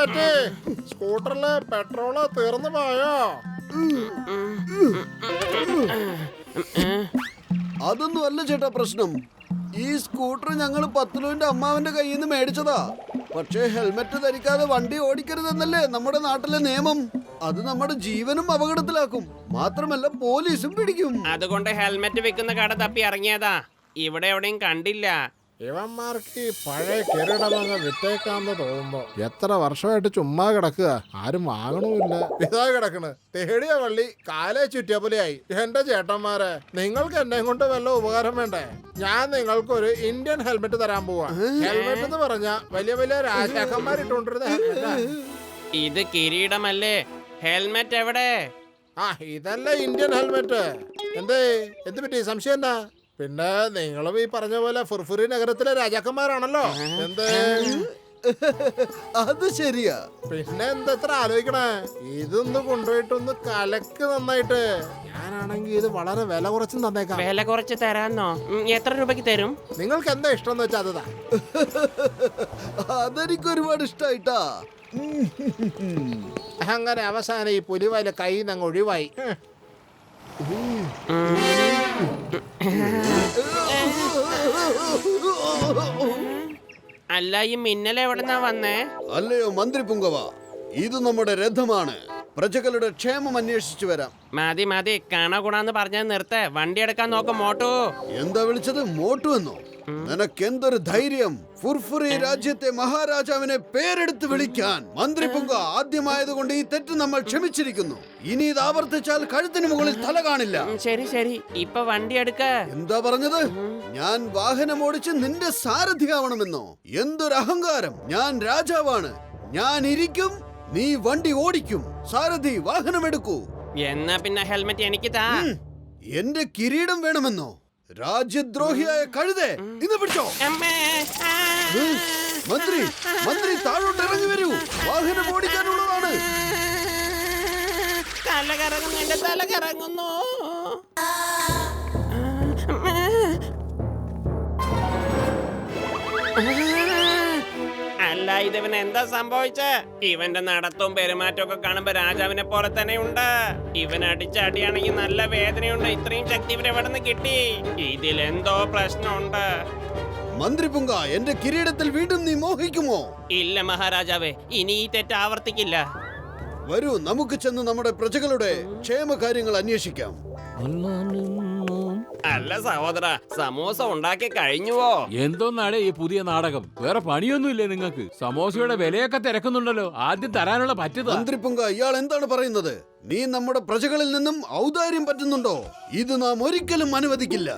പറ്റി? സ്കൂട്ടറില് പെട്രോള് തീർന്നു പോയോ? അതൊന്നും അല്ല ചേട്ടാ പ്രശ്നം. ഈ സ്കൂട്ടർ ഞങ്ങൾ പത്തുലുവിന്റെ അമ്മാവന്റെ കയ്യിൽ നിന്ന് മേടിച്ചതാ. പക്ഷേ ഹെൽമെറ്റ് ധരിക്കാതെ വണ്ടി ഓടിക്കരുതെന്നല്ലേ നമ്മുടെ നാട്ടിലെ നിയമം. അത് നമ്മുടെ ജീവനും അപകടത്തിലാക്കും. മാത്രമല്ല പോലീസും പിടിക്കും. അതുകൊണ്ട് ഹെൽമെറ്റ് വെക്കുന്ന കട തപ്പി ഇറങ്ങിയതാ. ഇവിടെ എവിടെയും കണ്ടില്ല. ഇവന്മാർക്ക് പഴയ കിരീടമങ്ങ് വിറ്റേക്കാന്ന് തോന്നുന്നു. എത്ര വർഷമായിട്ട് ചുമ്മാ കിടക്കുക, ആരും വാങ്ങണമില്ല. ഇതാ കിടക്കണ് തേടിയ വള്ളി കാലേ ചുറ്റിയ പോലെയായി. എന്റെ ചേട്ടന്മാരെ, നിങ്ങൾക്ക് എന്നെ കൊണ്ട് വല്ല ഉപകാരം വേണ്ടേ? ഞാൻ നിങ്ങൾക്കൊരു ഇന്ത്യൻ ഹെൽമെറ്റ് തരാൻ പോവാ. ഹെൽമെറ്റ് എന്ന് പറഞ്ഞ വലിയ വലിയ രാജാക്കന്മാരിട്ടുകൊണ്ടിരുന്ന ഹെൽമെറ്റാ. ഇത് കിരീടമല്ലേ? ഹെൽമെറ്റ് എവിടെ? ആ ഇതല്ല ഇന്ത്യൻ ഹെൽമെറ്റ്. എന്ത് പറ്റി? സംശയം എന്താ? പിന്നെ നിങ്ങളും ഈ പറഞ്ഞ പോലെ ഫുർഫുരി നഗരത്തിലെ രാജാക്കന്മാരാണല്ലോ. അത് ശരിയാ. പിന്നെ എന്തത്ര ആലോചിക്കണേ? ഇതൊന്ന് കൊണ്ടുപോയിട്ടൊന്ന് കലക്ക് നന്നായിട്ട്. ഞാനാണെങ്കിൽ ഇത് വളരെ വില കുറച്ച് തന്നേക്കാം. വില കുറച്ച് തരാന്നോ? എത്ര രൂപയ്ക്ക് തരും? നിങ്ങൾക്ക് എന്താ ഇഷ്ടം എന്ന് വെച്ചാൽ അതാ. അതെനിക്ക് ഒരുപാട് ഇഷ്ടായിട്ടാ. അങ്ങനെ അവസാനം ഈ പുലിവാല കയ്യിൽ നിന്ന് അങ്ങ് ഒഴിവായി. അല്ല, ഈ മിന്നൽ എവിടെന്നാ വന്നേ? അല്ലയോ മന്ത്രി പുങ്കവ, ഇത് നമ്മുടെ രഥമാണ്. പ്രജകളുടെ ക്ഷേമം അന്വേഷിച്ചു വരാം. മതി മതി, കണ ഗുണാന്ന് പറഞ്ഞത് നിർത്ത. വണ്ടി എടുക്കാൻ നോക്കും മോട്ടു. എന്താ വിളിച്ചത്? മോട്ടു എന്നോ? നിനക്കെന്തൊരു ധൈര്യം ഫുർഫുറി രാജ്യത്തെ മഹാരാജാവിനെ പേരെടുത്ത് വിളിക്കാൻ? മന്ത്രി പുങ്ക, ആദ്യമായതുകൊണ്ട് ഈ തെറ്റ് നമ്മൾ ക്ഷമിച്ചിരിക്കുന്നു. ഇനി ഇത് ആവർത്തിച്ചാൽ കഴുത്തിന് മുകളിൽ തല കാണില്ല. ശരി ശരി, ഇപ്പൊ വണ്ടി എടുക്ക. എന്താ പറഞ്ഞത്? ഞാൻ വാഹനം ഓടിച്ച് നിന്റെ സാരഥിയാവണമെന്നോ? എന്തൊരു അഹങ്കാരം! ഞാൻ രാജാവാണ്. ഞാൻ ഇരിക്കും, നീ വണ്ടി ഓടിക്കും. സാരഥി, വാഹനം എടുക്കൂ. എന്നാ പിന്നെ ഹെൽമെറ്റ് എനിക്ക് താ. എന്റെ കിരീടം വേണമെന്നോ? രാജ്യദ്രോഹിയായ കഴുതേ, ഇത് പിടിച്ചോ. മന്ത്രി താഴോട്ട് ഇറങ്ങി വരൂ. വാഹനം ഓടിക്കാനുള്ളതാണ്. തല കറങ്ങുന്നു, എന്റെ തല കറങ്ങുന്നു. അല്ല, ഇവന് എന്താ സംഭവിച്ച? ഇവന്റെ നടത്തവും പെരുമാറ്റവും ഒക്കെ കാണുമ്പോ രാജാവിനെ പോലെ തന്നെ ഉണ്ട്. ഇവൻ അടിച്ച അടിയാണെങ്കിൽ നല്ല വേദനയുണ്ട്. ഇത്രയും ശക്തി ഇവൻ എവിടെ നിന്ന് കിട്ടി? ഇതിലെന്തോ പ്രശ്നമുണ്ട്. മന്ത്രി പുങ്ക, എന്റെ കിരീടത്തിൽ വീണ്ടും നീ മോഹിക്കുമോ? ഇല്ല മഹാരാജാവേ, ഇനി ഈ തെറ്റ് ആവർത്തിക്കില്ല. വരൂ, നമുക്ക് ചെന്ന് നമ്മുടെ പ്രജകളുടെ ക്ഷേമകാര്യങ്ങൾ അന്വേഷിക്കാം. അല്ല സഹോദര, സമോസ ഉണ്ടാക്കി കഴിഞ്ഞുവോ? എന്തോന്നാണ് ഈ പുതിയ നാടകം? വേറെ പണിയൊന്നുമില്ലേ നിങ്ങൾക്ക്? സമോസയുടെ വിലയൊക്കെ തിരക്കുന്നുണ്ടല്ലോ. ആദ്യം തരാനുള്ള പറ്റുക. മന്ത്രി പുങ്ക, ഇയാൾ എന്താണ് പറയുന്നത്? നീ നമ്മുടെ പ്രജകളിൽ നിന്നും ഔദാര്യം പറ്റുന്നുണ്ടോ? ഇത് നാം ഒരിക്കലും അനുവദിക്കില്ല.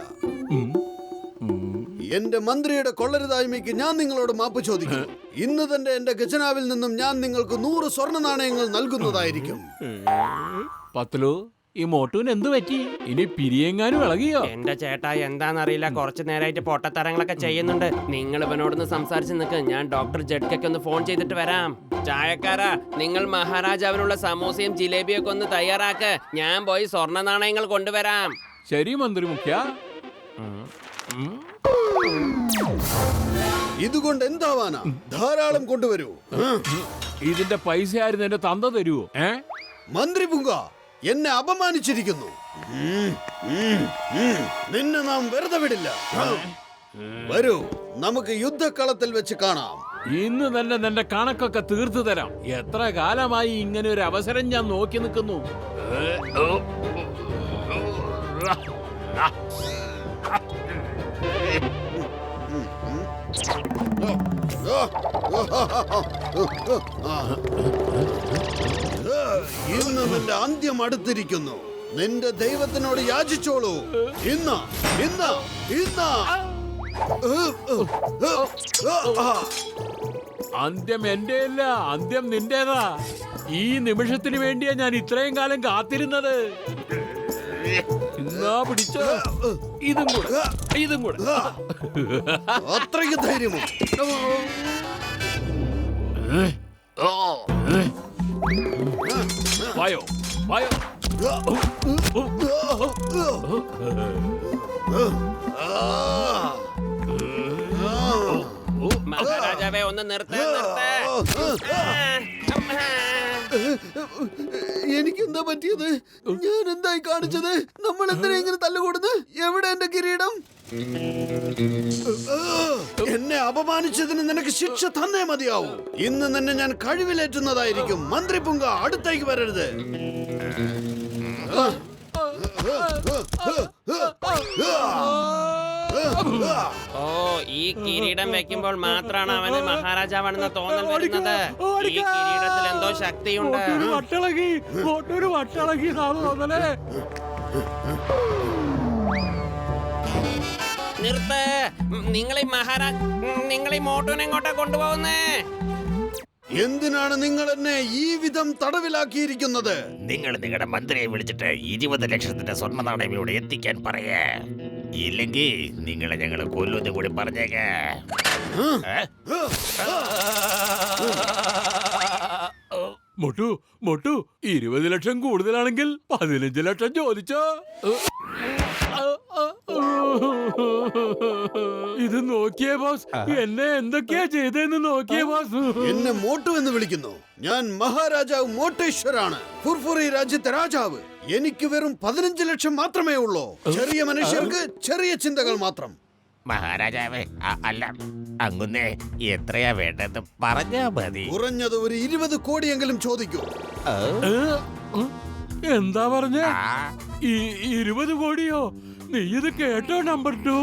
എന്റെ മന്ത്രിയുടെ കൊള്ളരുതായ്മയ്ക്ക് ഞാൻ നിങ്ങളോട് മാപ്പ് ചോദിക്കും. ഇന്ന് തന്നെ എന്റെ ഖജനാവിൽ നിന്നും ഞാൻ നിങ്ങൾക്ക് 100 സ്വർണ്ണ നാണയങ്ങൾ നൽകുന്നതായിരിക്കും. പത്ലു, ഈ മോട്ടൂന് എന്ത് പറ്റി? ഇനി പിരിയെങ്ങാനും ഇളകിയോ? എന്റെ ചേട്ടാ, എന്താന്നറിയില്ല, കുറച്ചു നേരമായിട്ട് പൊട്ടത്തരങ്ങളൊക്കെ ചെയ്യുന്നുണ്ട്. നിങ്ങൾ ഇവനോടൊന്ന് സംസാരിച്ച് നിൽക്ക്. ഞാൻ ഡോക്ടർ ജഡ്കൊക്കെ ഒന്ന് ഫോൺ ചെയ്തിട്ട് വരാം. ചായക്കാരാ, നിങ്ങൾ മഹാരാജാവിനുള്ള സമൂസയും ജിലേബിയും ഒക്കെ ഒന്ന് തയ്യാറാക്ക്. ഞാൻ പോയി സ്വർണ്ണ നാണയങ്ങൾ കൊണ്ടുവരാം. ശരി മന്ത്രി മുഖ്യ. ഇതുകൊണ്ട് എന്താവാനാ? ധാരാളം കൊണ്ടുവരൂ. ഇതിന്റെ പൈസ ആയിരുന്നു എന്റെ തന്ത തരുവോ? മന്ത്രി പുങ്ക, എന്നെ അപമാനിച്ചിരിക്കുന്നു. നിന്നെ നാം വെറുതെ വിടില്ല. വരൂ, നമുക്ക് യുദ്ധക്കളത്തിൽ വെച്ച് കാണാം. ഇന്ന് തന്നെ നിന്റെ കണക്കൊക്കെ തീർത്തു തരാം. എത്ര കാലമായി ഇങ്ങനെ ഒരു അവസരം ഞാൻ നോക്കി നിൽക്കുന്നു. ഇന്ന് നിന്റെ അന്ത്യം അടുത്തിരിക്കുന്നു. നിന്റെ ദൈവത്തിനോട് യാചിച്ചോളൂ. ഇന്ന് ഇന്ന് ഇന്ന് അന്ത്യം എന്റെയല്ല, അന്ത്യം നിന്റേതാ. ഈ നിമിഷത്തിന് വേണ്ടിയാ ഞാൻ ഇത്രയും കാലം കാത്തിരുന്നത്. എന്നാ പിടിച്ചോ, ഇതും കൂടെ, ഇതും കൂടെ. അത്രയ്ക്ക് ധൈര്യമോ? വായോ വായോ. മഹാരാജാവേ, ഒന്ന് നിർത്തേ. എനിക്കെന്താ പറ്റിയത്? ഞാൻ എന്തായി കാണിച്ചത്? നമ്മൾ എന്തിനാ ഇങ്ങനെ തല്ലുകൂടുന്നത്? എവിടെ എന്റെ കിരീടം? എന്നെ അപമാനിച്ചതിന് നിനക്ക് ശിക്ഷ തന്നേ മതിയാവൂ. ഇന്ന് തന്നെ ഞാൻ കഴിവിലേറ്റുന്നതായിരിക്കും. മന്ത്രി പുങ്ക, അടുത്തേക്ക് വരരുത്. ഓ, ഈ കിരീടം വെക്കുമ്പോൾ മാത്രമാണ് അവന് മഹാരാജാവാണെന്ന് തോന്നൽ വരുന്നത്. ഈ കിരീടത്തിൽ എന്തോ ശക്തിയുണ്ട്. വട്ടളകി തോന്നലേ. നിർത്ത്. നിങ്ങളീ മോട്ടൂനെ എങ്ങോട്ടാ കൊണ്ടുപോകുന്നേ? എന്തിനാണ് നിങ്ങൾ എന്നെ ഈ വിധം തടവിലാക്കിയിരിക്കുന്നത്? നിങ്ങൾ നിങ്ങളുടെ മന്ത്രിയെ വിളിച്ചിട്ട് 20 ലക്ഷത്തിന്റെ സ്വർണ്ണ നാണയം ഇവിടെ എത്തിക്കാൻ പറയേ. ഇല്ലെങ്കിൽ നിങ്ങളെ ഞങ്ങൾ കൊല്ലുമെന്ന് കൂടി പറഞ്ഞേക്ക. മൊട്ടു 20 ലക്ഷം കൂടുതലാണെങ്കിൽ 15 ലക്ഷം ചോദിച്ചോ. ഇത് നോക്കിയേ ബോസ്, എന്നെ എന്തൊക്കെയാ ചെയ്തെന്ന് നോക്കിയേ ബോസ്. എന്നെ മോട്ടു എന്ന് വിളിക്കുന്നു. ഞാൻ മഹാരാജാവ് മോട്ടേശ്വരാണ്, ഫുർഫുറി രാജ്യത്തെ രാജാവ്. എനിക്ക് വെറും 15 ലക്ഷം മാത്രമേ ഉള്ളൂ. ചെറിയ മനുഷ്യർക്ക് ചെറിയ ചിന്തകൾ മാത്രം. മഹാരാജാവേ, അല്ല അങ്ങുന്നേ, എത്രയാ വേണ്ടെന്ന് പറഞ്ഞാ മതി. കുറഞ്ഞത് ഒരു 20 കോടിയെങ്കിലും ചോദിക്കൂ. എന്താ പറഞ്ഞ? 20 കോടിയോ? നീ ഇത് കേട്ടോ നമ്പർ 2?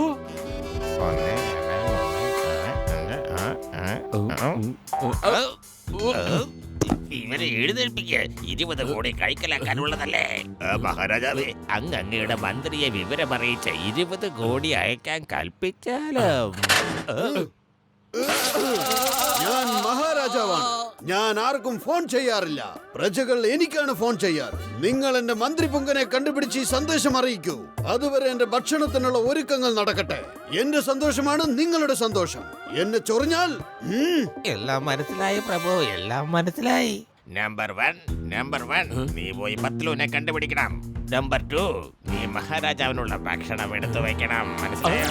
ഇവരെ എഴുന്നേൽപ്പിക്ക്. 20 കോടി കൈക്കലാക്കാനുള്ളതല്ലേ. മഹാരാജാവേ, അങ്ങയുടെ മന്ത്രിയെ വിവരമറിയിച്ച 20 കോടി അയക്കാൻ കൽപ്പിച്ചാലും. ഞാൻ മഹാരാജാവാണ്. ഞാൻ ആർക്കും ഫോൺ ചെയ്യാറില്ല. പ്രജകൾ എനിക്കാണ് ഫോൺ ചെയ്യാറ്. നിങ്ങൾ എന്റെ മന്ത്രി പുങ്കനെ കണ്ടുപിടിച്ച് ഈ സന്ദേശം അറിയിക്കൂ. അതുവരെ എന്റെ ഭക്ഷണത്തിനുള്ള ഒരുക്കങ്ങൾ നടക്കട്ടെ. എന്റെ സന്തോഷമാണ് നിങ്ങളുടെ സന്തോഷം. എന്നെ ചൊറിഞ്ഞാൽ എല്ലാം മനസ്സിലായി പ്രഭു, എല്ലാം മനസ്സിലായി. നമ്പർ 1 നീ പോയി പത്ലൂനെ കണ്ടുപിടിക്കണം. നമ്പർ 2 നീ മഹാരാജാവിനുള്ള ഭക്ഷണം എടുത്തു വെക്കണം. മനസ്സിലായോ?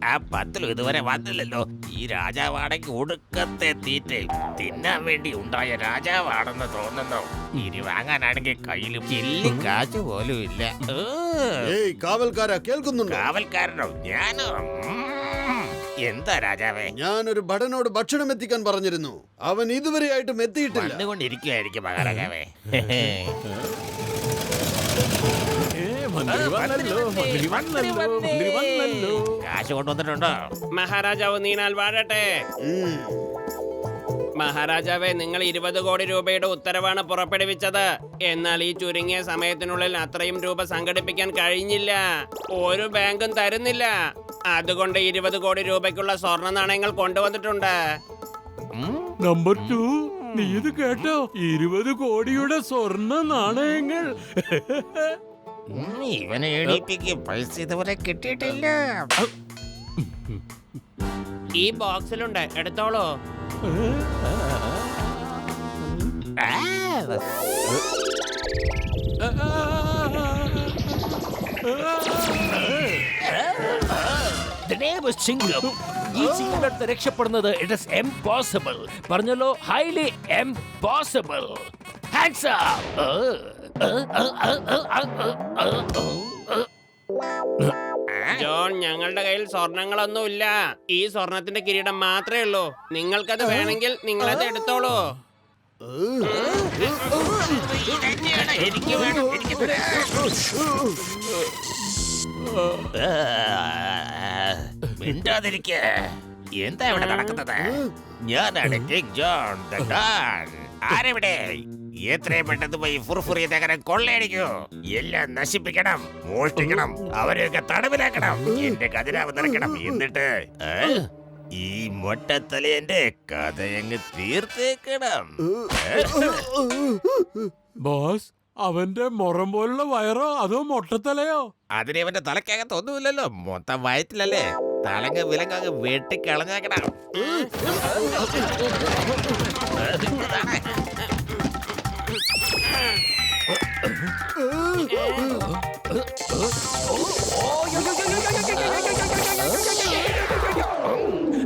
ആ പത്തിലും ഇതുവരെ വന്നില്ലല്ലോ. ഈ രാജാവാണെങ്കിൽ ഒടുക്കത്തെ തീറ്റ തിന്നാൻ വേണ്ടി ഉണ്ടായ രാജാവാണെന്ന് തോന്നുന്നു. ഇനി വാങ്ങാനാണെങ്കിൽ കയ്യിലും ചില്ലി കാശ് പോലും ഇല്ല. ഏയ് കാവൽക്കാരാ, കേൾക്കുന്നുണ്ടോ? കാവൽക്കാരനോ? ഞാനോ? എന്താ രാജാവേ? ഞാനൊരു ഭടനോട് ഭക്ഷണം എത്തിക്കാൻ പറഞ്ഞിരുന്നു. അവൻ ഇതുവരെയായിട്ടും എത്തിയിട്ടില്ല. വന്നുകൊണ്ടിരിക്കുകയായിരിക്കും മഹാരാജാവേ. കാശ് കൊണ്ടുവന്നിട്ടുണ്ടോ? മഹാരാജാവ് നീണാൽ വാഴട്ടെ. മഹാരാജാവേ, നിങ്ങൾ 20 കോടി രൂപയുടെ ഉത്തരവാണ് പുറപ്പെടുവിച്ചത്. എന്നാൽ ഈ ചുരുങ്ങിയ സമയത്തിനുള്ളിൽ അത്രയും രൂപ സംഘടിപ്പിക്കാൻ കഴിഞ്ഞില്ല. ഒരു ബാങ്കും തരുന്നില്ല. അതുകൊണ്ട് 20 കോടി രൂപയ്ക്കുള്ള സ്വർണ്ണ നാണയങ്ങൾ കൊണ്ടുവന്നിട്ടുണ്ട്. നമ്പർ 2, നീ ഇത് കേട്ടോ? 20 കോടിയുടെ സ്വർണ്ണ നാണയങ്ങൾ. ഇവനെ എണീപ്പിക്കും. പൈസ ഇതുവരെ കിട്ടിയിട്ടില്ല. ഈ ബോക്സിലുണ്ട്, എടുത്തോളൂ. ഈ ചിങ്ങയുടെ അടുത്ത് രക്ഷപ്പെടുന്നത് ഇറ്റ് ഈസ് ഇംപോസിബിൾ. പറഞ്ഞല്ലോ, highly impossible. Hands up. John, ഞങ്ങളുടെ കയ്യിൽ സ്വർണങ്ങളൊന്നുമില്ല. ഈ സ്വർണത്തിന്റെ കിരീടം മാത്രമേ ഉള്ളൂ. നിങ്ങൾക്കത് വേണമെങ്കിൽ നിങ്ങളത് എടുത്തോളൂ. എനിക്ക് വേണം, എനിക്ക് മിണ്ടാതിരിക്ക. എന്താ ഇവിടെ നടക്കുന്നത്? ഞാനാണ് കിങ് ജോൺ ദ ഡാൻ. ആരെവിടെ? എത്രയും പെട്ടെന്ന് പോയി ഫുർഫുറി നഗരം കൊള്ളയടിക്കൂ. എല്ലാം നശിപ്പിക്കണം, മോഷ്ടിക്കണം, അവരെയൊക്കെ തടവിലാക്കണം, എന്റെ ഖജനാവ് നിറയ്ക്കണം. എന്നിട്ട് ഈ മൊട്ടത്തലേന്റെ കഥയങ്ങ് തീർത്തേക്കണം. ബോസ്, അവന്റെ മുറം പോലുള്ള വയറോ അതോ മൊട്ടത്തലയോ? അതിന് അവന്റെ തലക്കകത്തൊന്നുമില്ലല്ലോ, മൊത്തം വയറ്റിലല്ലേ. തലങ്ങ് വിലങ്ങ് വെട്ടിക്കളഞ്ഞേക്കണം.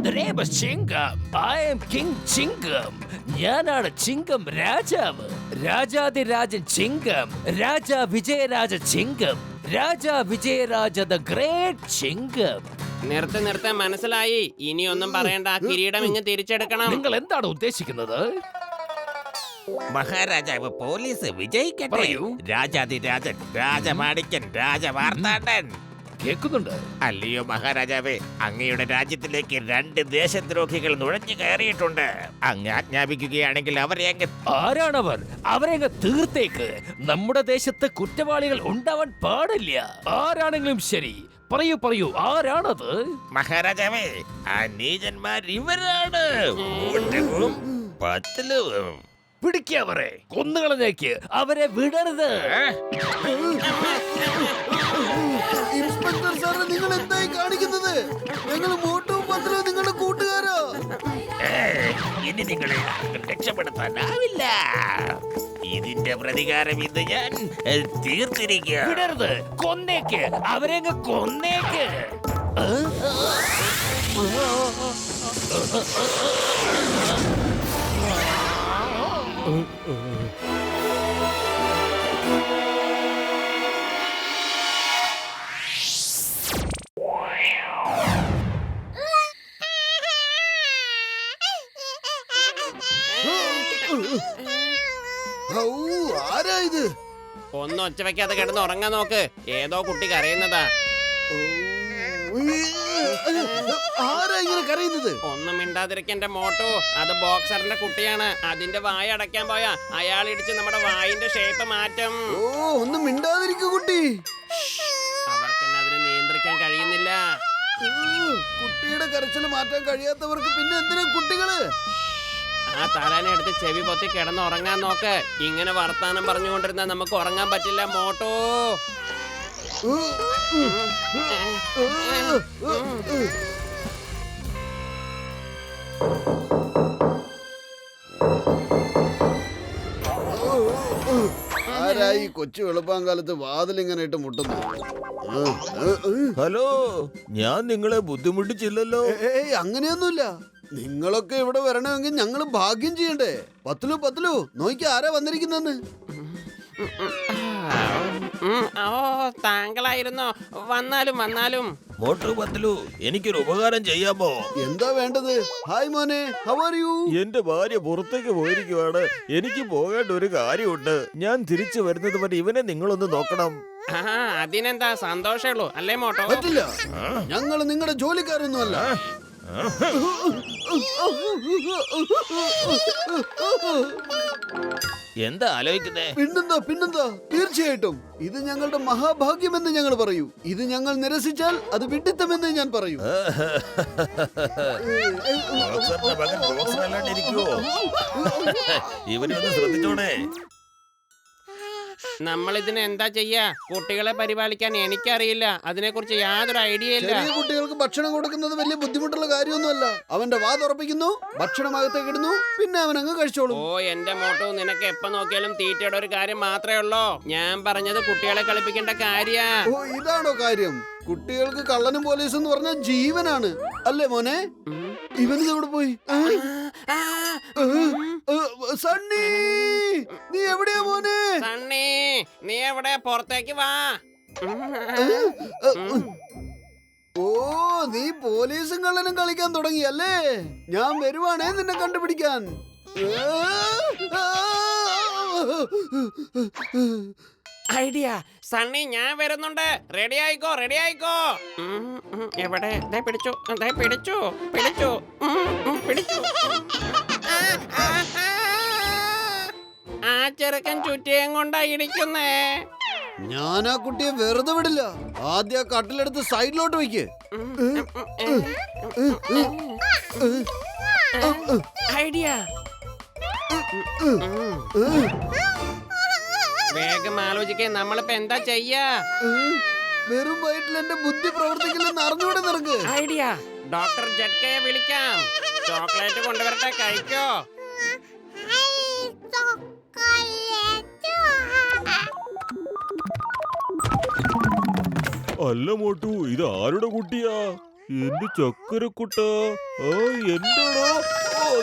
The name is Chingam. I am King Chingam. ഞാനാണ് ചിങ്കം രാജാവ്. രാജാതിരാജൻ ചിങ്കം. രാജാ വിജയരാജ ചിങ്കം. Raja Vijayaraja the great ചിങ്കം. നിർത്ത മനസ്സിലായി. ഇനിയൊന്നും പറയണ്ട. കിരീടം ഇങ്ങ് തിരിച്ചെടുക്കണം. നിങ്ങൾ എന്താണ് ഉദ്ദേശിക്കുന്നത്? മഹാരാജാവ് പോലീസ് വിജയിക്കട്ടെ. പറയൂ. രാജാതിരാജൻ, രാജമാണിക്യൻ, രാജമാർത്താണ്ഡൻ. കേൾക്കുന്നുണ്ട്. അല്ലയോ മഹാരാജാവേ, അങ്ങയുടെ രാജ്യത്തിലേക്ക് 2 ദേശദ്രോഹികൾ നുഴഞ്ഞു കയറിയിട്ടുണ്ട്. അങ്ങ് ആജ്ഞാപിക്കുകയാണെങ്കിൽ അവരെ അങ്ങ്... ആരാണവർ? അവരെ അങ്ങ് തീർത്തേക്ക്. നമ്മുടെ ദേശത്ത് കുറ്റവാളികൾ ഉണ്ടാവാൻ പാടില്ല. ആരാണെങ്കിലും ശരി, പറയൂ ആരാണത്? മഹാരാജാവേ, ആ നീചന്മാർ ഇവരാണ്. ഒട്ടകവും പത്തലുവും. പിടിക്കവരെ, കൊന്നുകളഞ്ഞേക്ക്. അവരെ വിടരുത്. ഇൻസ്പെക്ടർ സാറ്, നിങ്ങൾ എന്തായി കാണിക്കുന്നത്? ഞങ്ങൾ മോട്ടും പത്രവും നിങ്ങളുടെ കൂട്ടുകാരാ. ഇനി നിങ്ങളെ രക്ഷപ്പെടുത്താനാവില്ല. ഇതിന്റെ പ്രതികാരം ഇന്ന് ഞാൻ തീർത്തിരിക്കുക. വിടരുത്, കൊന്നേക്ക്. അവരെ അങ്ങ് കൊന്നേക്ക്. ഔ, ആരാ ഇത്? ഒന്ന് ഒച്ച വെക്കാതെ കിടന്ന് ഉറങ്ങാൻ നോക്ക്. ഏതോ കുട്ടി കരയുന്നതാ. ആരാ ഇങ്ങനെ കരയുന്നത്? ഒന്നും മിണ്ടാതിരിക്കന്റെ മോട്ടോ. അത് ബോക്സറിന്റെ കുട്ടിയാണ്. അതിന്റെ വായ അടയ്ക്കാൻ പോയാ അയാൾ ഇടിച്ച് നമ്മുടെ വായിന്റെ ഷേപ്പ് മാറ്റും. ഓ, ഒന്നും മിണ്ടാതിരിക്കൂ കുട്ടി. അവർക്കെന്നെ അതിനെ നിയന്ത്രിക്കാൻ കഴിയുന്നില്ല. കുട്ടിയുടെ കരച്ചിൽ മാറ്റാൻ കഴിയാത്തവർക്ക് പിന്നെ എന്തിനാ കുട്ടികള്? ആ തലേനെ എടുത്ത് ചെവി പൊത്തി കിടന്ന് ഉറങ്ങാൻ നോക്ക്. ഇങ്ങനെ വർത്താനം പറഞ്ഞുകൊണ്ടിരുന്ന നമുക്ക് ഉറങ്ങാൻ പറ്റില്ല മോട്ടോ. ആരായി കൊച്ചു വെളുപ്പാങ്കാലത്ത് വാതിലിങ്ങനെ ഇട്ട് മുട്ടുന്നു? ഹലോ, ഞാൻ നിങ്ങളെ ബുദ്ധിമുട്ടിച്ചില്ലല്ലോ. ഏയ്, അങ്ങനെയൊന്നുമില്ല. നിങ്ങളൊക്കെ ഇവിടെ വരണമെങ്കിൽ ഞങ്ങൾ ഭാഗ്യം ചെയ്യണ്ടേ? പത്ലു നോക്കി ആരാ വന്നിരിക്കുന്നെന്ന്. ഓ, താങ്കളായിരുന്നോ? വന്നാലും മോട്ടു പത്തലു, എനിക്കൊരു ഉപകാരം ചെയ്യാമോ? എന്താ വേണ്ടത്? ഹായ് മോനെ, ഹൗ ആർ യു? എന്റെ ഭാര്യ പുറത്തേക്ക് പോയിരിക്കുവാണ്. എനിക്ക് പോകേണ്ട ഒരു കാര്യമുണ്ട്. ഞാൻ തിരിച്ചു വരുന്നത് വരെ ഇവനെ നിങ്ങളൊന്ന് നോക്കണം. അതിനെന്താ, സന്തോഷമുള്ളൂ അല്ലേ മോട്ടോ? പറ്റില്ല, ഞങ്ങൾ നിങ്ങളുടെ ജോലിക്കാരൊന്നുമല്ല. എന്താ ആലോചിക്കുന്നേ? പിന്നെന്താ, തീർച്ചയായിട്ടും ഇത് ഞങ്ങളുടെ മഹാഭാഗ്യമെന്ന് ഞങ്ങൾ പറയൂ. ഇത് ഞങ്ങൾ നിരസിച്ചാൽ അത് വിഡിത്തമെന്ന് ഞാൻ പറയൂ. ബോക്സറിന്റെ മകൻ ബോക്സറല്ലാണ്ടിരിക്കുവോ? ഇവനെ ഒന്ന് ശ്രദ്ധിച്ചോണേ. നമ്മൾ ഇതിന് എന്താ ചെയ്യാ? കുട്ടികളെ പരിപാലിക്കാൻ എനിക്കറിയില്ല. അതിനെക്കുറിച്ച് യാതൊരു ഐഡിയ ഇല്ല. ചെറിയ കുട്ടികൾക്ക് ഭക്ഷണം കൊടുക്കുന്നത് വലിയ ബുദ്ധിമുട്ടുള്ള കാര്യമൊന്നുമല്ല. അവന്റെ വാ തുറപ്പിക്കുന്നു, ഭക്ഷണം അകത്തേക്ക് ഇടുന്നു, പിന്നെ അവൻ അങ്ങ് കഴിച്ചോളും. ഓ എന്റെ മോട്ടോ, നിനക്ക് എപ്പോ നോക്കിയാലും തീറ്റയുടെ ഒരു കാര്യം മാത്രമേ ഉള്ളൂ. ഞാൻ പറഞ്ഞത് കുട്ടികളെ കളിപ്പിക്കേണ്ട കാര്യാ. ഓ, ഇതാണോ കാര്യം? കുട്ടികൾക്ക് കള്ളനും പോലീസും എന്ന് പറഞ്ഞാൽ ജീവനാണ് അല്ലേ മോനെ? ഇവന് എവിടെ പോയി? സണ്ണി, നീ എവിടെയാ മോനെ? സണ്ണി, നീ എവിടെ? പുറത്തേക്ക് വാ. ഓ, നീ പോലീസും കള്ളനും കളിക്കാൻ തുടങ്ങി അല്ലേ? ഞാൻ വരുവാണേ നിന്നെ കണ്ടുപിടിക്കാൻ. ഐഡിയ. സണ്ണി, ഞാൻ വരുന്നുണ്ട്. റെഡി ആയിക്കോ. എവിടെ? പിടിച്ചു. ആ ചെറുക്കൻ ചുറ്റിയും കൊണ്ടാ ഇടിക്കുന്നേ. ഞാൻ ആ കുട്ടിയെ വെറുതെ വിടില്ല. ആദ്യം ആ കട്ടിലെടുത്ത് സൈഡിലോട്ട് വയ്ക്ക്. ഐഡിയ. വേഗം ആലോചിക്കേ, നമ്മളിപ്പോ എന്താ ചെയ്യാ? വെറും വയറ്റിൽ എന്റെ ബുദ്ധി പ്രവർത്തിക്കില്ലെന്ന് അറിഞ്ഞൂടെ നിനക്ക്? ഐഡിയ. ഡോക്ടർ ജഡ്കയെ വിളിക്കാം. ചോക്ലേറ്റ് കൊണ്ടുവരട്ടെ, കഴിക്കോ? അല്ല മോട്ടു, ഇത് ആരുടെ കുട്ടിയാ? എന്റെ ചക്കരക്കുട്ട. ആ എന്താണോ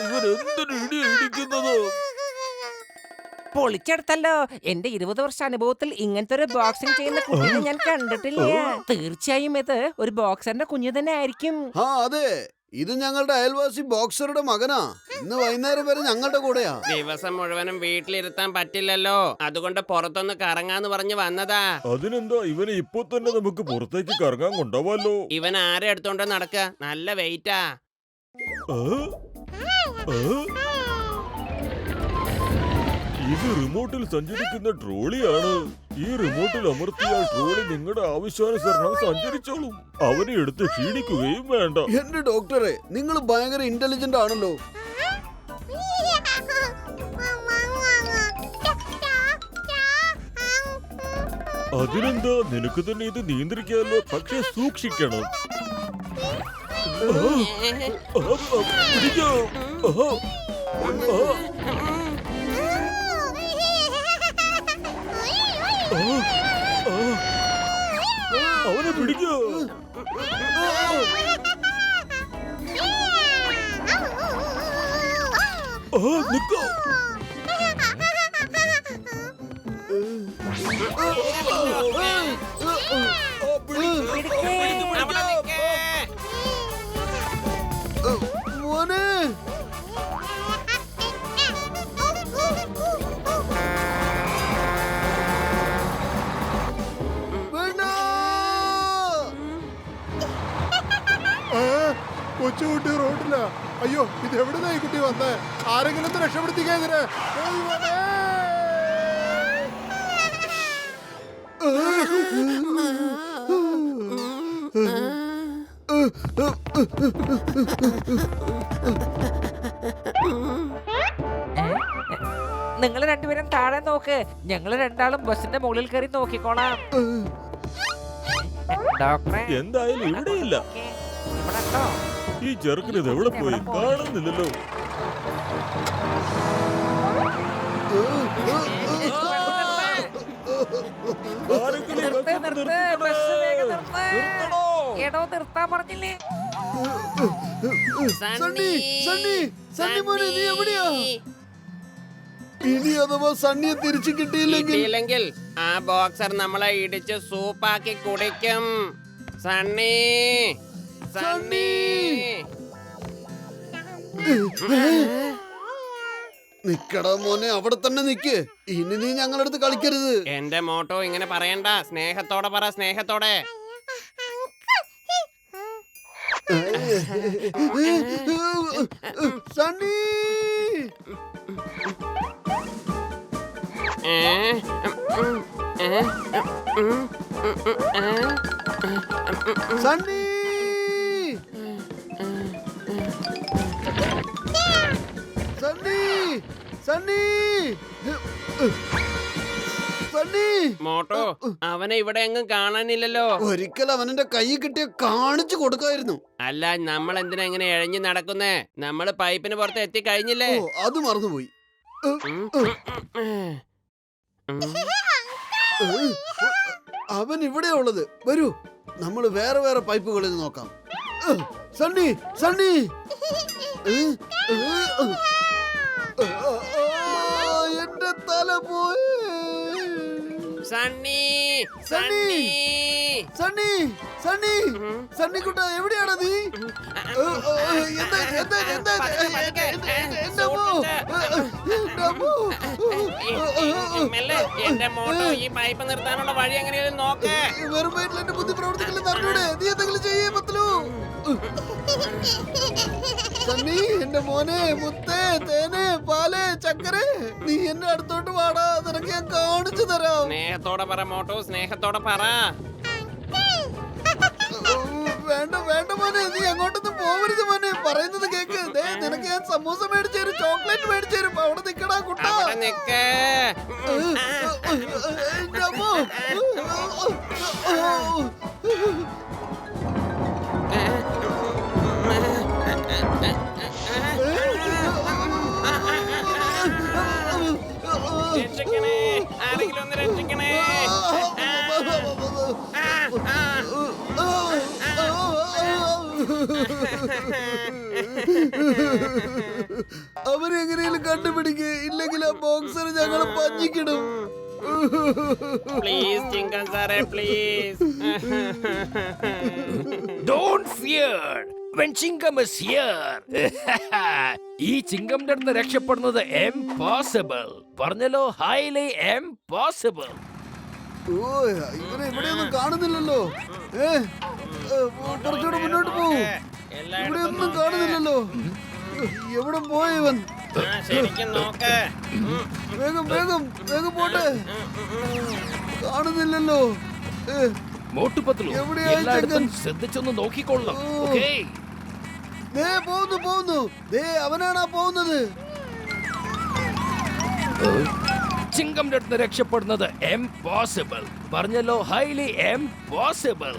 ഇവരെന്തൊരു ഇടി ഇടിക്കുന്നത്? പൊളിച്ചെടുത്തല്ലോ. എന്റെ 20 വർഷ അനുഭവത്തിൽ ഇങ്ങനത്തെ ഒരു ബോക്സിംഗ് ചെയ്യുന്ന കുഞ്ഞിനെ ഞാൻ കണ്ടിട്ടില്ല. തീർച്ചയായും ഇത് ഒരു ബോക്സറിന്റെ കുഞ്ഞു തന്നെ ആയിരിക്കും. ആ അതെ, ഇത് ഞങ്ങളുടെ അയൽവാസി ബോക്സറുടെ മകനാ. ഇന്ന് വൈകുന്നേരം വരെ ഞങ്ങളുടെ കൂടെയാ. ദിവസം മുഴുവനും വീട്ടിലിരുത്താൻ പറ്റില്ലല്ലോ, അതുകൊണ്ട് പുറത്തൊന്ന് കറങ്ങാന്ന് പറഞ്ഞു വന്നതാ. അതിനെന്താ, ഇവനെ ഇപ്പൊ തന്നെ നമുക്ക് പുറത്തേക്ക് കറങ്ങാൻ കൊണ്ടുപോവാലോ? ഇവൻ ആരെ എടുത്തോണ്ട് നടക്കുക? നല്ല വെയിറ്റാ. ഇത് റിമോട്ടിൽ സഞ്ചരിക്കുന്ന ട്രോളിയാണ്. ഈ റിമോട്ടിൽ അമർത്തിയാൽ ട്രോളി നിങ്ങളുടെ ആവശ്യാനുസരണം സഞ്ചരിച്ചോളും. അവനെ എടുത്ത് ക്ഷീണിക്കുകയും വേണ്ട. എന്റെ ഡോക്ടറെ, നിങ്ങൾ ഭയങ്കര ഇന്റലിജന്റ് ആണല്ലോ. അതിനെന്താ, നിനക്ക് തന്നെ ഇത് നിയന്ത്രിക്കാമല്ലോ. പക്ഷെ സൂക്ഷിക്കണം. പിടിക്കോ. അവനെ പിടിക്കോ. നിക്കോ. അവിടെ നിക്ക്. മോനെ, വേണ്ട. കൊച്ചുകുട്ടി റോഡില്ല. അയ്യോ, ഇത് എവിടുന്നാ ഈ കുട്ടി വന്നേ? ആരെങ്കിലും ഒന്ന് രക്ഷപ്പെടുത്തിക്കാതിരെ. നിങ്ങൾ രണ്ടുപേരും താഴെ നോക്ക്. ഞങ്ങൾ രണ്ടാളും ബസിന്റെ മുകളിൽ കയറി നോക്കിക്കോളാം. ഡോക്ടറെ, എന്തായാലും ഇവിടെയില്ല. ഇവിടെ ഉണ്ടോ? ഈ ചെറുക്കന് ഇത് എവിടെ പോയി? കാണുന്നില്ലല്ലോ. ആരെങ്കിലും ഈ ബസ് നിർത്ത്, നിർത്തണോ? ബസ് വേഗം നിർത്ത്. നിർത്തണോ? എടോ, നിർത്താൻ പറഞ്ഞില്ലേ? സണ്ണി, സണ്ണി, സണ്ണി മോനെ, നീ എവിടെയാ? ഇനി അഥവാ സണ്ണിയെ തിരിച്ചു കിട്ടിയില്ലെങ്കിൽ ആ ബോക്സർ നമ്മളെ ഇടിച്ച് സൂപ്പാക്കി കുടിക്കും. സണ്ണി, സണ്ണി. നിക്കടാ മോനെ, അവിടെ തന്നെ നിക്ക്. ഇനി നീ ഞങ്ങളുടെ അടുത്ത് കളിക്കരുത്. എന്റെ മോട്ടോ ഇങ്ങനെ പറയണ്ട. സ്നേഹത്തോടെ പറ, സ്നേഹത്തോടെ. സണ്ണി, സണ്ണി, സണ്ണി, സണ്ണി, സണ്ണി. മോട്ടോ, അവനെ ഇവിടെ എങ്ങും കാണാനില്ലല്ലോ. ഒരിക്കൽ അവനെ കൈ കിട്ടിയ കാണിച്ചു കൊടുക്കായിരുന്നു. അല്ല, നമ്മൾ എന്തിനാ ഇങ്ങനെ എഴഞ്ഞു നടക്കുന്നേ? നമ്മള് പൈപ്പിന് പുറത്ത് എത്തിക്കഴിഞ്ഞില്ലേ? ഓ, അത് മറന്നുപോയി. അവൻ ഇവിടെ ഉള്ളത്. വരൂ, നമ്മൾ വേറെ വേറെ പൈപ്പുകളിൽ നോക്കാം. സണ്ണി, സണ്ണി. എന്റെ തല പോയി. സണ്ണി, സണ്ണി, സണ്ണി, സണ്ണി, സണ്ണിക്കുട്ട, എവിടെയാണ് നീ? എന്റെ മോട്ടോ, ഈ പൈപ്പ് നിർത്താനുള്ള വഴി എങ്ങനെയാലും നോക്ക്. വെറും വയറ്റിൽ എന്റെ ബുദ്ധി പ്രവർത്തിക്കില്ലെന്ന് അറിഞ്ഞൂടെ? നീ എന്തെങ്കിലും ചെയ്യേ പറ്റുള്ളൂ. സണ്ണി, എന്റെ മോനെ, മുത്തേ, തേനെ, പാല്, ചക്കര, നീ എന്റെ അടുത്തോട്ട് വാടാ. നിനക്ക് ഞാൻ കാണിച്ചു തരാം. സ്നേഹത്തോടെ പറ മോട്ടോ, സ്നേഹത്തോടെ പറ. വേണ്ട വേണ്ട മോനെ, നീ അങ്ങോട്ടൊന്നും പോവരുത് മോനെ. പറയുന്നത് കേക്ക്. ദേ, നിനക്ക് ഞാൻ സമൂസ മേടിച്ചു തരും, ചോക്ലേറ്റ് മേടിച്ചു തരും. അവിടെ നിക്കടാ കുട്ടാ. അവിടെ നിക്ക്. എന്റെ അമ്മോ. രക്ഷിക്കണേ, ആരെങ്കിലും ഒന്ന് രക്ഷിക്കണേ. അവരെങ്ങനെയും കണ്ടുപിടിക്കുക, ഇല്ലെങ്കിൽ ആ ബോക്സർ ഞങ്ങളെ പഞ്ഞിക്കിടും. പ്ലീസ് ചിങ്കം സാറേ, please. Don't fear when Chingam is here. ഈ ചിങ്കമിന്റെ അടുത്ത് രക്ഷപ്പെടുന്നത് impossible. പറഞ്ഞല്ലോ, highly impossible. ഓ, ഇവനെ ഇവിടെയൊന്നും കാണുന്നില്ലല്ലോ. കുറച്ചുകൂടെ മുന്നോട്ട് പോകും. ഇവിടെ ഒന്നും കാണുന്നില്ലല്ലോ. എവിടെ പോയ ഇവൻ? ശരിക്കും നോക്ക്. വേഗം വേഗം വേഗം പോട്ടെ. കാണുന്നില്ലല്ലോ. മോട്ടു പത്ലു, എവിടെയാ ഈ എല്ലായിടത്തും ചെങ്കൻ? ശ്രദ്ധിച്ചൊന്ന് നോക്കിക്കൊള്ളണം. ഓ. Okay? ദേ പോകുന്നു. ദേ അവനാണ് പോകുന്നത്. ചിങ്കമിന്റെ അടുത്ത് രക്ഷപ്പെടുന്നത് impossible. പറഞ്ഞല്ലോ, highly impossible.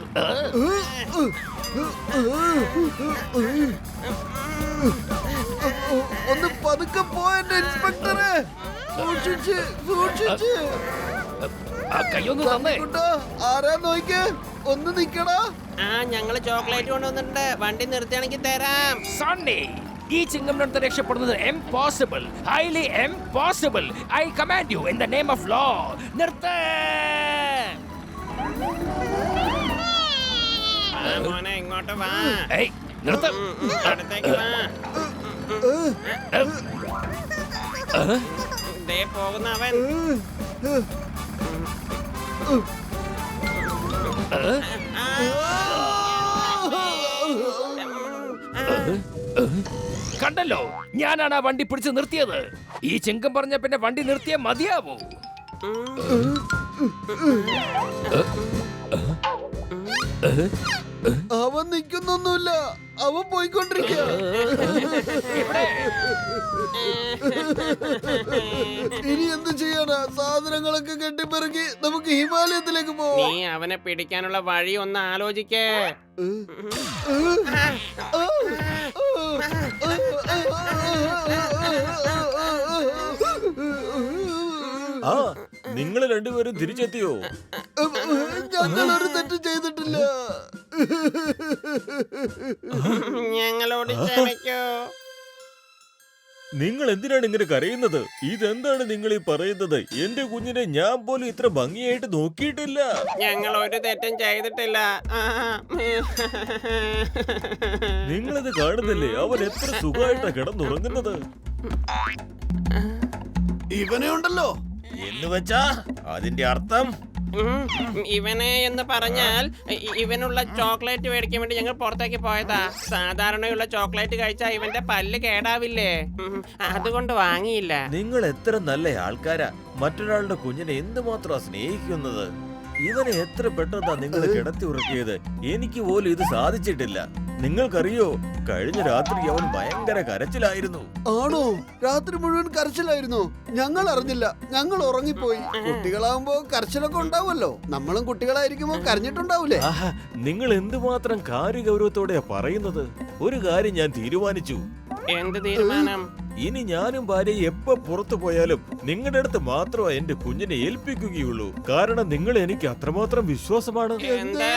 ഒന്ന് പതുക്കെ പോയെന്റെ ഇൻസ്പെക്ടറെ. സൂക്ഷിച്ച് സൂക്ഷിച്ച്. ആ കൈയൊന്ന് തന്നെ. കുട്ടാ, ആരാ നോക്കിയേ? ഒന്ന് നിക്കടാ. ഞങ്ങള് ചോക്ലേറ്റ് കൊണ്ടുവന്നിട്ടുണ്ട്, വണ്ടി നിർത്തിയാണെങ്കിൽ തരാം. സണ്ണി, ഈ ചിങ്കമിന്റെ അടുത്ത് രക്ഷപ്പെടുന്നത് impossible. highly impossible. I command you in the name of law. നിർത്ത്. മോനെ ഇങ്ങോട്ട് വാ. ഏയ്, നിർത്ത്. അടുത്തേക്ക് വാ. ദേ പോകുന്ന അവൻ. കണ്ടല്ലോ, ഞാനാണ് ആ വണ്ടി പിടിച്ച് നിർത്തിയത്. ഈ ചിങ്കം പറഞ്ഞ പിന്നെ വണ്ടി നിർത്തിയേ മതിയാവൂ. അവൻ നിൽക്കുന്നൊന്നുമില്ല, അവൻ പോയിക്കൊണ്ടിരിക്കുക. ഇനി എന്ത് ചെയ്യാനാ? സാധനങ്ങളൊക്കെ കെട്ടിപ്പെറുക്കി നമുക്ക് ഹിമാലയത്തിലേക്ക് നീ പോവാം. അവനെ പിടിക്കാനുള്ള വഴി ഒന്ന് ആലോചിക്കേ. ആ നിങ്ങൾ രണ്ടുപേരും തിരിച്ചെത്തിയോ? ഞങ്ങളൊരു തെറ്റ് ചെയ്തിട്ടില്ല. ഞങ്ങളോട് ക്ഷമിക്കൂ. നിങ്ങൾ എന്തിനാണ് ഇങ്ങനെ കരയുന്നത്? ഇതെന്താണ് നിങ്ങൾ ഈ പറയുന്നത്? എന്റെ കുഞ്ഞിനെ ഞാൻ പോലും ഇത്ര ഭംഗിയായിട്ട് നോക്കിയിട്ടില്ല. ഞങ്ങൾ ഒരു തെറ്റും ചെയ്തിട്ടില്ല. നിങ്ങളിത് കാണുന്നില്ലേ? അവൻ എത്ര സുഖമായിട്ടാ കിടന്നുറങ്ങുന്നത്. ഇവനെ ഉണ്ടല്ലോ. എന്ന് വെച്ചാ അതിന്റെ അർത്ഥം ഇവനെ എന്ന് പറഞ്ഞാൽ ഇവനുള്ള ചോക്ലേറ്റ് മേടിക്കാൻ വേണ്ടി ഞങ്ങൾ പുറത്തേക്ക് പോയതാ. സാധാരണയുള്ള ചോക്ലേറ്റ് കഴിച്ചാൽ ഇവന്റെ പല്ല് കേടാവില്ലേ, അതുകൊണ്ട് വാങ്ങിയില്ല. നിങ്ങൾ എത്ര നല്ല ആൾക്കാരാ. മറ്റൊരാളുടെ കുഞ്ഞിനെ എന്തുമാത്രം സ്നേഹിക്കുന്നത്. ഇവനെ എത്ര പെട്ടെന്നാ നിങ്ങൾ കിടത്തി ഉറക്കിയത്. എനിക്ക് പോലും ഇത് സാധിച്ചിട്ടില്ല. നിങ്ങൾക്കറിയോ, കഴിഞ്ഞ രാത്രി അവൻ ഭയങ്കര കരച്ചിലായിരുന്നു. ആണോ? രാത്രി മുഴുവൻ കരച്ചിലായിരുന്നു. ഞങ്ങൾ അറിഞ്ഞില്ല, ഞങ്ങൾ ഉറങ്ങിപ്പോയി. കുട്ടികളാവുമ്പോ കരച്ചിലൊക്കെ ഉണ്ടാവുമല്ലോ. നമ്മളും കുട്ടികളായിരിക്കുമ്പോ കരഞ്ഞിട്ടുണ്ടാവൂലേ? ആഹാ, നിങ്ങൾ എന്തുമാത്രം കാര്യഗൗരവത്തോടെയാ പറയുന്നത്. ഒരു കാര്യം ഞാൻ തീരുമാനിച്ചു. എന്ത് തീരുമാനം? ഇനി ഞാനും ഭാര്യയും എപ്പോ പുറത്തു പോയാലും നിങ്ങളുടെ അടുത്ത് മാത്രമേ എന്റെ കുഞ്ഞിനെ ഏൽപ്പിക്കുകയുള്ളൂ. കാരണം നിങ്ങൾ എനിക്ക് അത്രമാത്രം വിശ്വാസമാണ്. എന്താ?